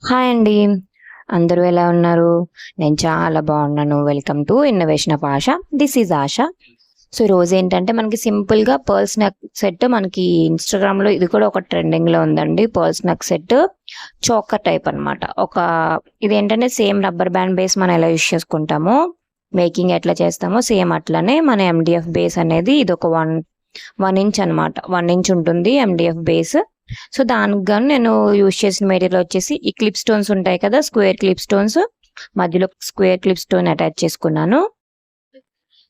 Hi అండి. అందరూ ఎలా ఉన్నారు? నేను చాలా బాగున్నాను. Welcome to innovation of Asha. This is Asha. So, ఈరోజేంటంటే మనకి సింపుల్‌గా పర్ల్స్ నెక్ సెట్ మనకి ఇన్‌స్టాగ్రామ్‌లో ఇది కూడా ఒక ట్రెండింగ్‌లో ఉందండి. Pearls neck set choker type అనమాట. ఇదేంటంటే సేమ్ రబ్బర్ బ్యాండ్ బేస్ మనం ఎలా యూజ్ చేసుకుంటామో, మేకింగ్ ఎట్లా చేస్తామో సేమ్ అట్లనే మన ఎండీఎఫ్ బేస్ అనేది ఇదొక 1 ఇంచ్ అనమాట. 1 ఇంచ్ ఉంటుంది ఎండీఎఫ్ బేస్. సో, దానికి గాను నేను యూజ్ చేసిన మెటీరియల్ వచ్చేసి ఈ క్లిప్ స్టోన్స్ ఉంటాయి కదా! Square clip stones. మధ్యలో స్క్వేర్ క్లిప్ స్టోన్ అటాచ్ చేసుకున్నాను.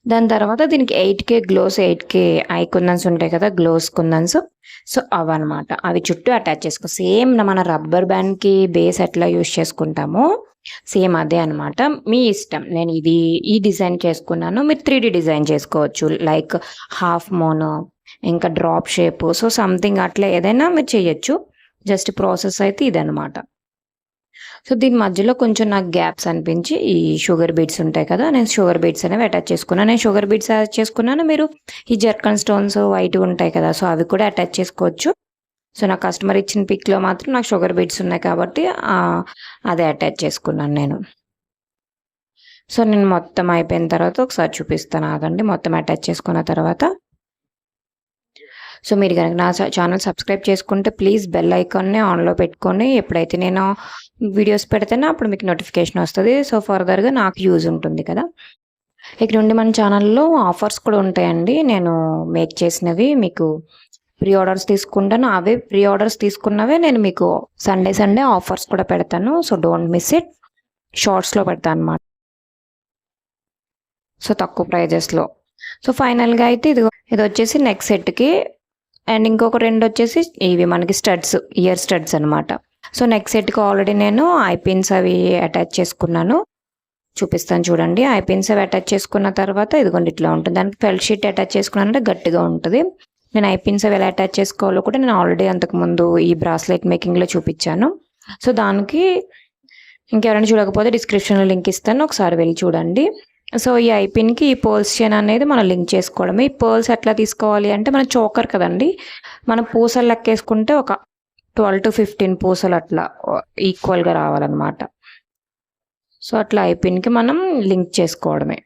దాని తర్వాత దీనికి 8K ఐ కుందన్స్ ఉంటాయి కదా! గ్లోస్ కుందన్స్. సో, అవన్నమాట. అవి చుట్టూ అటాచ్ సేమ్ మన రబ్బర్ బ్యాండ్‌కి బేస్ ఎట్లా యూజ్ చేసుకుంటామో సేమ్ అదే అనమాట. మీ ఇష్టం. నేను ఈ డిజైన్ చేసుకున్నాను. మీరు 3D డిజైన్ చేసుకోవచ్చు. లైక్ హాఫ్ మోనో, ఇంకా డ్రాప్ షేప్. సో, సంథింగ్ అట్లా ఏదైనా మీరు చేయొచ్చు. జస్ట్ ప్రాసెస్ అయితే ఇదనమాట. సో, దీని మధ్యలో కొంచెం నాకు గ్యాప్స్ అనిపించి ఈ షుగర్ బీడ్స్ ఉంటాయి కదా! నేను షుగర్ బీడ్స్ అనేవి అటాచ్ చేసుకున్నాను. నేను షుగర్ బీడ్స్ అటాచ్ చేసుకున్నాను. మీరు ఈ జర్కన్ స్టోన్స్ వైట్‌గా ఉంటాయి కదా! సో, అవి కూడా అటాచ్ చేసుకోవచ్చు. సో, నా కస్టమర్ ఇచ్చిన పిక్‌లో మాత్రం నాకు షుగర్ బీడ్స్ ఉన్నాయి కాబట్టి అదే అటాచ్ చేసుకున్నాను నేను. సో, నేను మొత్తం అయిపోయిన తర్వాత ఒకసారి చూపిస్తాను ఆగండి. మొత్తం అటాచ్ చేసుకున్న తర్వాత సో, మీరు గనక నా ఛానల్ సబ్స్క్రైబ్ చేసుకుంటే ప్లీజ్ బెల్ ఐకాన్‌ని ఆన్‌లో పెట్టుకొని ఎప్పుడైతే నేను వీడియోస్ పెడితేనో అప్పుడు మీకు నోటిఫికేషన్ వస్తది. సో, ఫర్దర్‌గా నాకు యూజ్ ఉంటుంది కదా! ఇక నుండి మన ఛానల్‌లో ఆఫర్స్ కూడా ఉంటాయండి. నేను మేక్ చేసినవి మీకు ప్రీ ఆర్డర్స్ తీసుకుంటాను. అవే ప్రీ ఆర్డర్స్ తీసుకున్నవే నేను మీకు సండే ఆఫర్స్ కూడా పెడతాను. So, don't miss it. షార్ట్స్‌లో పెడతానన్నమాట. సో, తక్కువ ప్రైజెస్‌లో. సో, ఫైనల్‌గా అయితే ఇదొచ్చేసి నెక్ సెట్‌కి అండ్ ఇంకొక 2 వచ్చేసి ఇవి మనకి ఇయర్ స్టడ్స్ అనమాట. సో, నెక్ సెట్‌కి ఆల్రెడీ నేను ఐ పిన్స్ అవి అటాచ్ చేసుకున్నాను. చూపిస్తాను చూడండి. ఐ పిన్స్ అవి అటాచ్ చేసుకున్న తర్వాత ఇదిగోండి ఇట్లా ఉంటుంది. దానికి ఫెల్ట్ షీట్ అటాచ్ చేసుకున్నానంటే గట్టిగా ఉంటుంది. నేను ఐ పిన్స్ అవి ఎలా అటాచ్ చేసుకోవాలో కూడా నేను ఆల్రెడీ అంతకుముందు ఈ బ్రాస్లెట్ మేకింగ్‌లో చూపించాను. సో, దానికి ఇంకెవరైనా చూడకపోతే డిస్క్రిప్షన్‌లో లింక్ ఇస్తాను. ఒకసారి వెళ్ళి చూడండి. సో, ఈ ఐ పిన్‌కి ఈ పర్ల్స్ చైన్ అనేది మనం లింక్ చేసుకోవడమే. ఈ పర్ల్స్ ఎట్లా తీసుకోవాలి అంటే మన చోకర్ కదండీ! మనం పూసలు లెక్కేసుకుంటే ఒక 12-15 పూసలు అట్లా ఈక్వల్‌గా రావాలన్నమాట. సో, అట్లా ఐ పిన్‌కి మనం లింక్ చేసుకోవడమే.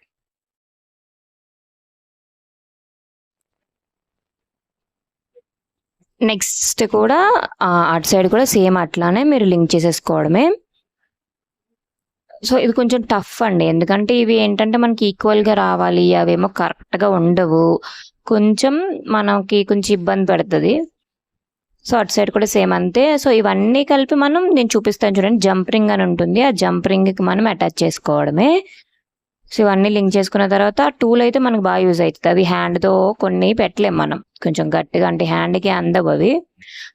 నెక్స్ట్ కూడా అటు సైడ్ కూడా సేమ్ అట్లానే మీరు లింక్ చేసేసుకోవడమే. సో, ఇది కొంచెం టఫ్ అండి. ఎందుకంటే ఇవి ఏంటంటే మనకి ఈక్వల్‌గా రావాలి. అవేమో కరెక్ట్‌గా ఉండవు. మనకి కొంచెం ఇబ్బంది పెడతది. సో, అటు సైడ్ కూడా సేమ్ అంతే. సో, ఇవన్నీ కలిపి నేను చూపిస్తాను చూడండి. జంప్ రింగ్ అని ఉంటుంది. ఆ జంప్ రింగ్‌కి మనం అటాచ్ చేసుకోవడమే. సో, ఇవన్నీ లింక్ చేసుకున్న తర్వాత ఆ టూల్ అయితే మనకు బాగా యూజ్ అయితది. అవి హ్యాండ్‌తో కొన్ని పెట్టలేం మనం. కొంచెం గట్టిగా అంటే హ్యాండ్‌కి అందవు అవి.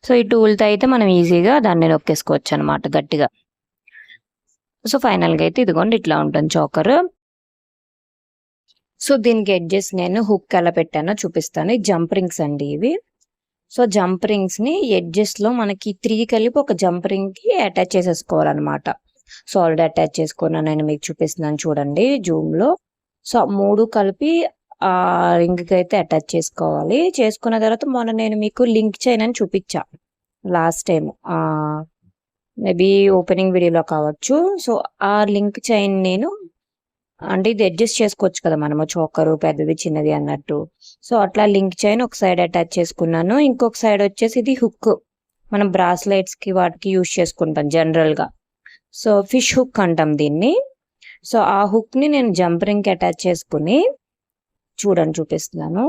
సో, ఈ టూల్‌తో అయితే మనం ఈజీగా దాన్ని నొక్కేసుకోవచ్చనమాట గట్టిగా. సో, ఫైనల్‌గా అయితే ఇదిగోండి ఇట్లా ఉంటుంది చోకర్. సో, దీనికి ఎడ్జెస్ నేను హుక్ ఎలా పెట్టానో చూపిస్తాను. ఈ జంప్ రింగ్స్ అండి ఇవి. సో, జంప్ రింగ్స్‌ని ఎడ్జెస్‌లో మనకి 3 కలిపి ఒక జంప్ రింగ్‌కి అటాచ్ చేసేసుకోవాలనమాట. సో, ఆల్రెడీ అటాచ్ చేసుకున్నాను. నేను మీకు చూపిస్తున్నాను చూడండి జూమ్‌లో. సో, 3 కలిపి రింగ్‌కి అయితే అటాచ్ చేసుకోవాలి. చేసుకున్న తర్వాత మొన్న నేను మీకు లింక్ చైన్ అని చూపిచ్చా లాస్ట్ టైమ్. మేబీ ఓపెనింగ్ వీడియోలో కావచ్చు. సో, ఆ లింక్ చైన్ అంటే ఇది అడ్జస్ట్ చేసుకోవచ్చు కదా మనము చోకరు పెద్దది, చిన్నది అన్నట్టు. సో, అట్లా లింక్ చైన్ ఒక సైడ్ అటాచ్ చేసుకున్నాను. ఇంకొక సైడ్ వచ్చేసి ఇది హుక్. మనం బ్రాస్లెట్స్‌కి వాటికి యూజ్ చేసుకుంటాం జనరల్‌గా. సో, ఫిష్ హుక్ అంటాం దీన్ని. సో, ఆ హుక్‌ని నేను జంప్ రింగ్‌కి అటాచ్ చేసుకొని చూడండి చూపిస్తున్నాను.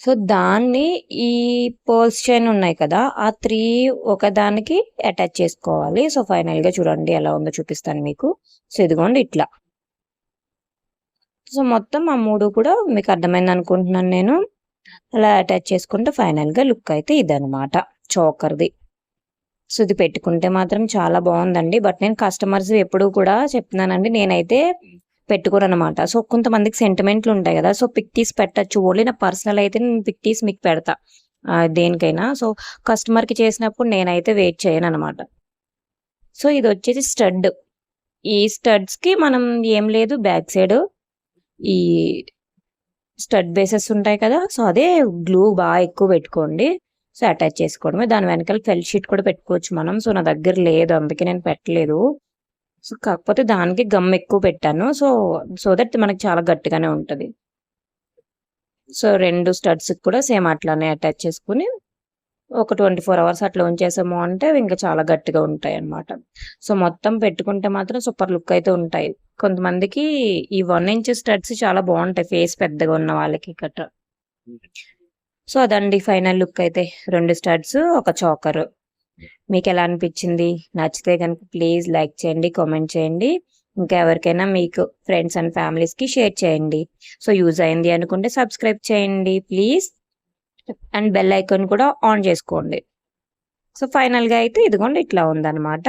సో, దాన్ని ఈ పర్ల్స్ చైన్ ఉన్నాయి కదా! ఆ 3 ఒకదానికి అటాచ్ చేసుకోవాలి. సో, ఫైనల్‌గా చూడండి ఎలా ఉందో చూపిస్తాను మీకు. సో, ఇదిగోండి ఇట్లా. సో, మొత్తం ఆ 3 కూడా మీకు అర్థమైందనుకుంటున్నాను నేను. అలా అటాచ్ చేసుకుంటే ఫైనల్‌గా లుక్ అయితే ఇదనమాట చోకర్‌ది. సో, ఇది పెట్టుకుంటే మాత్రం చాలా బావుందండి. బట్ నేను కస్టమర్స్‌వి ఎప్పుడూ కూడా చెప్తున్నానండి. నేనైతే పెట్టుకోననమాట. సో, కొంతమందికి సెంటిమెంట్లు ఉంటాయి గదా! సో, పిక్ తీసి పెట్టొచ్చు. ఓన్లీ నా పర్సనల్ అయితే నేను పిక్ తీసి మీకు పెడతా. దేనికైనా. సో, కస్టమర్‌కి చేసినప్పుడు నేనైతే వెయిట్ చేయననమాట. సో, ఇదొచ్చేసి స్టడ్. ఈ స్టడ్స్‌కి మనం ఏం లేదు బ్యాక్ సైడ్ ఈ స్టడ్ బేసెస్ ఉంటాయి కదా! సో, అదే గ్లూ ఎక్కువ పెట్టుకోండి. సో అటాచ్ చేసుకోవడమే. దాని వెనకాల ఫెల్ షీట్ కూడా పెట్టుకోవచ్చు మనం. సో నా దగ్గర లేదు, అందుకే నేను పెట్టలేదు. సో కాకపోతే దానికి గమ్ ఎక్కువ పెట్టాను. సో దట్ మనకి చాలా గట్టిగానే ఉంటుంది. సో 2 స్టడ్స్ కూడా సేమ్ అట్లానే అటాచ్ చేసుకుని ఒక 24 అవర్స్ అట్లా ఉంచేసాము అంటే ఇంకా చాలా గట్టిగా ఉంటాయి అన్నమాట. సో మొత్తం పెట్టుకుంటే మాత్రం సూపర్ లుక్ అయితే ఉంటాయి. కొంతమందికి ఈ 1 ఇంచ్ స్టడ్స్ చాలా బాగుంటాయి, ఫేస్ పెద్దగా ఉన్న వాళ్ళకి గట్రా. సో అదండి ఫైనల్ లుక్ అయితే. 2 స్టడ్స్, ఒక చాకర్. మీకు ఎలా అనిపించింది? నచ్చితే కనుక ప్లీజ్ లైక్ చేయండి, కామెంట్ చేయండి. ఇంకా ఎవరికైనా మీకు ఫ్రెండ్స్ అండ్ ఫ్యామిలీస్కి షేర్ చేయండి. సో యూజ్ అయింది అనుకుంటే సబ్స్క్రైబ్ చేయండి ప్లీజ్. అండ్ బెల్ ఐకాన్ కూడా ఆన్ చేసుకోండి. సో ఫైనల్గా అయితే ఇదిగోండి ఇట్లా ఉందన్నమాట.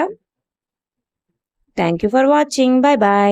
Thank you for watching. Bye bye.